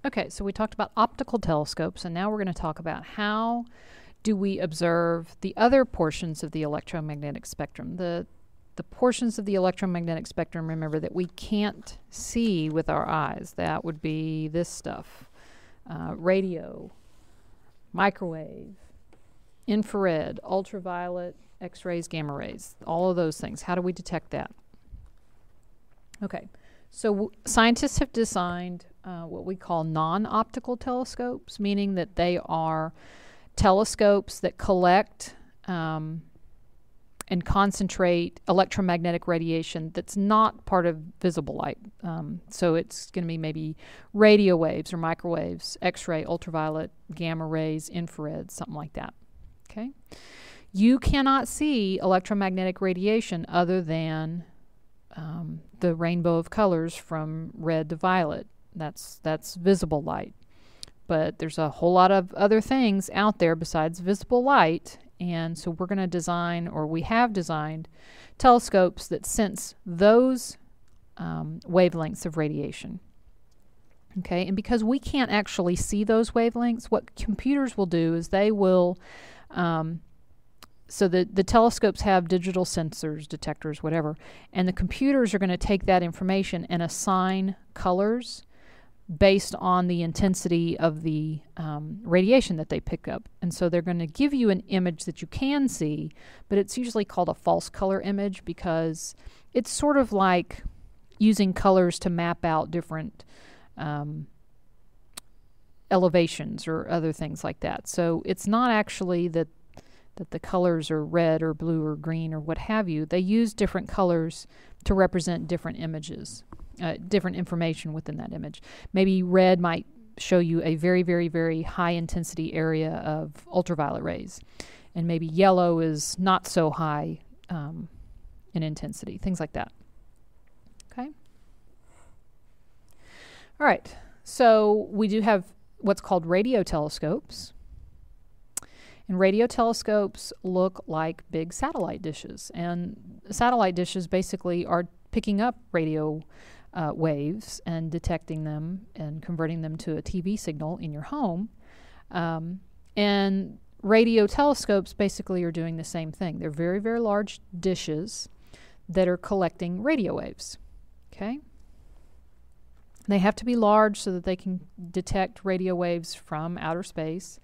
Okay, so we talked about optical telescopes, and now we're going to talk about how do we observe the other portions of the electromagnetic spectrum. The portions of the electromagnetic spectrum, remember, that we can't see with our eyes. That would be this stuff. Radio, microwave, infrared, ultraviolet, X-rays, gamma rays, all of those things. How do we detect that? Okay, so scientists have designed what we call non-optical telescopes, meaning that they are telescopes that collect and concentrate electromagnetic radiation that's not part of visible light. So it's going to be maybe radio waves or microwaves, X-ray, ultraviolet, gamma rays, infrared, something like that. Okay, you cannot see electromagnetic radiation other than the rainbow of colors from red to violet. That's visible light. But there's a whole lot of other things out there besides visible light, and so we're going to design, or we have designed, telescopes that sense those wavelengths of radiation. Okay, and because we can't actually see those wavelengths, what computers will do is they will so the telescopes have digital sensors, detectors, whatever, and the computers are going to take that information and assign colors based on the intensity of the radiation that they pick up. And so they're going to give you an image that you can see, but it's usually called a false color image because it's sort of like using colors to map out different elevations or other things like that. So it's not actually that the colors are red or blue or green or what have you. They use different colors to represent different images, different information within that image. Maybe red might show you a very, very, very high intensity area of ultraviolet rays, and maybe yellow is not so high in intensity, things like that. Okay. All right, so we do have what's called radio telescopes. And radio telescopes look like big satellite dishes. And satellite dishes basically are picking up radio waves and detecting them and converting them to a TV signal in your home. And radio telescopes basically are doing the same thing. They're very, very large dishes that are collecting radio waves. Okay? They have to be large so that they can detect radio waves from outer space.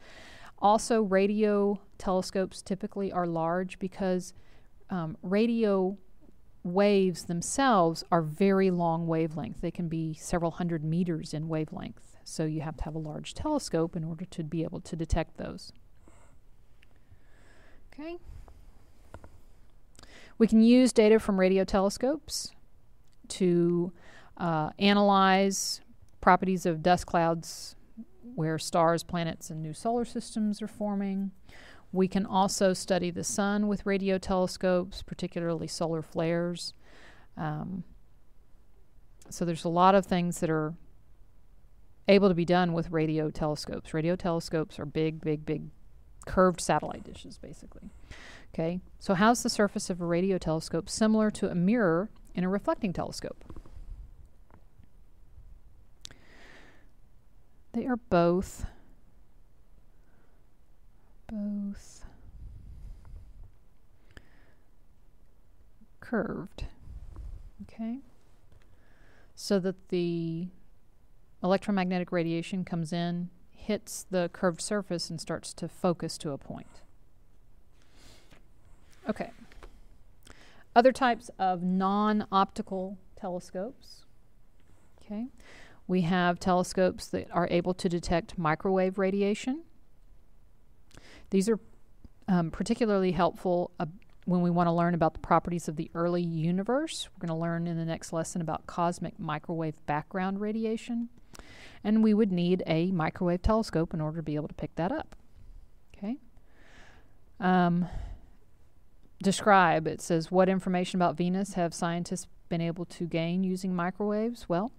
Also, radio telescopes typically are large because radio waves themselves are very long wavelength. They can be several hundred meters in wavelength. So you have to have a large telescope in order to be able to detect those. Okay. We can use data from radio telescopes to analyze properties of dust clouds where stars, planets, and new solar systems are forming. We can also study the sun with radio telescopes, particularly solar flares. So there's a lot of things that are able to be done with radio telescopes. Radio telescopes are big, big, big curved satellite dishes, basically. Okay, so how's the surface of a radio telescope similar to a mirror in a reflecting telescope? They are both curved, okay? So that the electromagnetic radiation comes in, hits the curved surface, and starts to focus to a point. Okay. Other types of non-optical telescopes, okay? We have telescopes that are able to detect microwave radiation. These are particularly helpful when we want to learn about the properties of the early universe. We're going to learn in the next lesson about cosmic microwave background radiation. And we would need a microwave telescope in order to be able to pick that up. Okay. Describe, it says, what information about Venus have scientists been able to gain using microwaves? Well,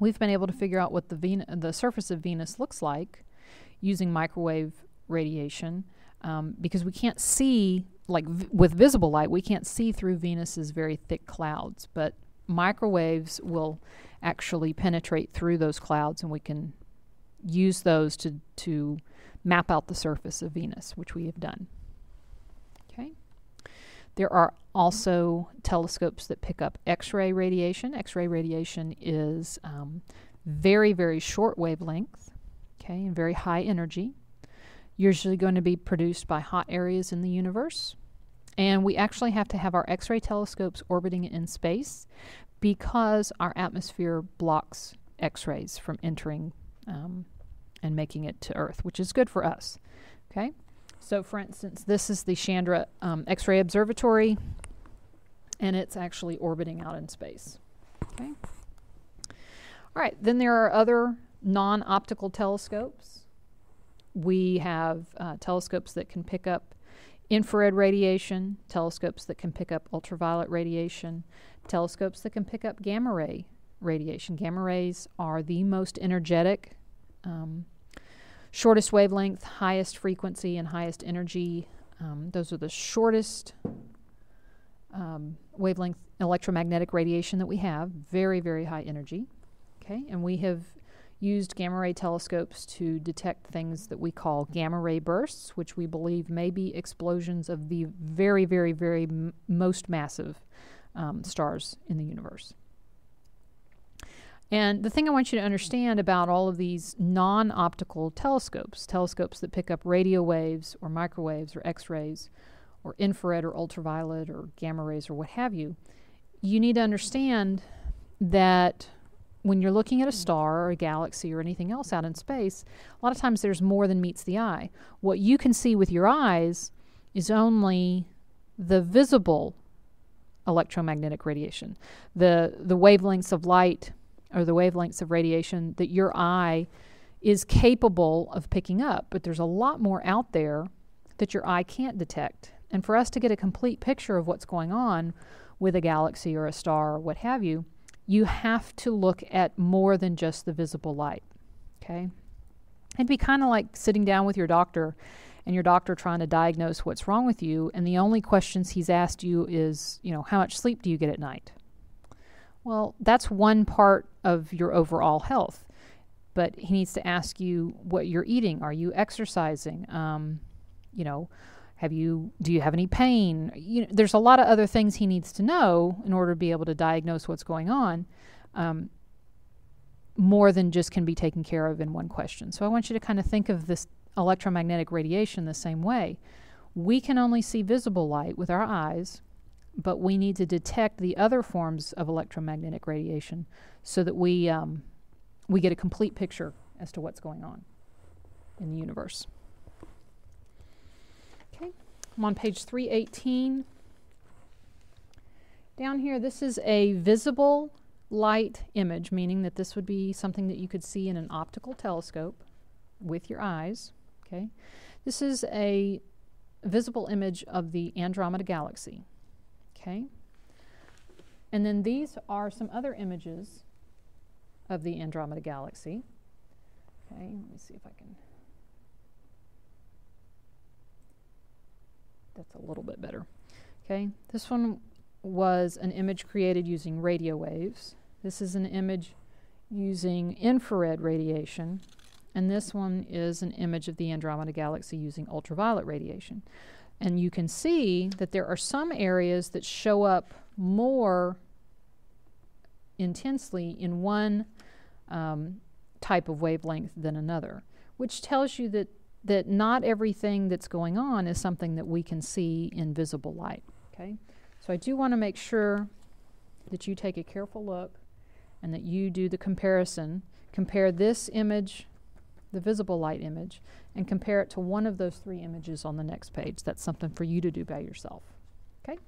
we've been able to figure out what the surface of Venus looks like using microwave radiation because we can't see, like with visible light, we can't see through Venus's very thick clouds. But microwaves will actually penetrate through those clouds, and we can use those to map out the surface of Venus, which we have done. Okay. There are also telescopes that pick up X-ray radiation. X-ray radiation is very, very short wavelength, okay, and very high energy, usually going to be produced by hot areas in the universe. And we actually have to have our X-ray telescopes orbiting in space because our atmosphere blocks X-rays from entering and making it to Earth, which is good for us. Okay, so for instance, this is the Chandra X-ray Observatory, and it's actually orbiting out in space. Okay. All right, then there are other non-optical telescopes. We have telescopes that can pick up infrared radiation, telescopes that can pick up ultraviolet radiation, telescopes that can pick up gamma ray radiation. Gamma rays are the most energetic, shortest wavelength, highest frequency, and highest energy. Those are the shortest wavelength electromagnetic radiation that we have, very, very high energy. Okay, and we have used gamma ray telescopes to detect things that we call gamma ray bursts, which we believe may be explosions of the very, very, very most massive stars in the universe. And the thing I want you to understand about all of these non-optical telescopes, telescopes that pick up radio waves or microwaves or X-rays or infrared or ultraviolet or gamma rays or what have you, you need to understand that when you're looking at a star or a galaxy or anything else out in space, a lot of times there's more than meets the eye. What you can see with your eyes is only the visible electromagnetic radiation, the wavelengths of light or the wavelengths of radiation that your eye is capable of picking up. But there's a lot more out there that your eye can't detect. And for us to get a complete picture of what's going on with a galaxy or a star or what have you, you have to look at more than just the visible light, okay? It'd be kind of like sitting down with your doctor and your doctor trying to diagnose what's wrong with you, and the only questions he's asked you is, you know, how much sleep do you get at night? Well, that's one part of your overall health, but he needs to ask you what you're eating. Are you exercising? You know, do you have any pain? You know, there's a lot of other things he needs to know in order to be able to diagnose what's going on, more than just can be taken care of in one question. So I want you to kind of think of this electromagnetic radiation the same way. We can only see visible light with our eyes, but we need to detect the other forms of electromagnetic radiation so that we get a complete picture as to what's going on in the universe. Okay, I'm on page 318. Down here, this is a visible light image, meaning that this would be something that you could see in an optical telescope with your eyes. Okay, this is a visible image of the Andromeda Galaxy. Okay, and then these are some other images of the Andromeda Galaxy. Okay, let me see if I can. That's a little bit better. Okay, this one was an image created using radio waves. This is an image using infrared radiation. And this one is an image of the Andromeda Galaxy using ultraviolet radiation. And you can see that there are some areas that show up more intensely in one type of wavelength than another, which tells you that not everything that's going on is something that we can see in visible light. Okay, so I do want to make sure that you take a careful look and that you do the comparison. Compare this image, the visible light image, and compare it to one of those three images on the next page. That's something for you to do by yourself. Okay.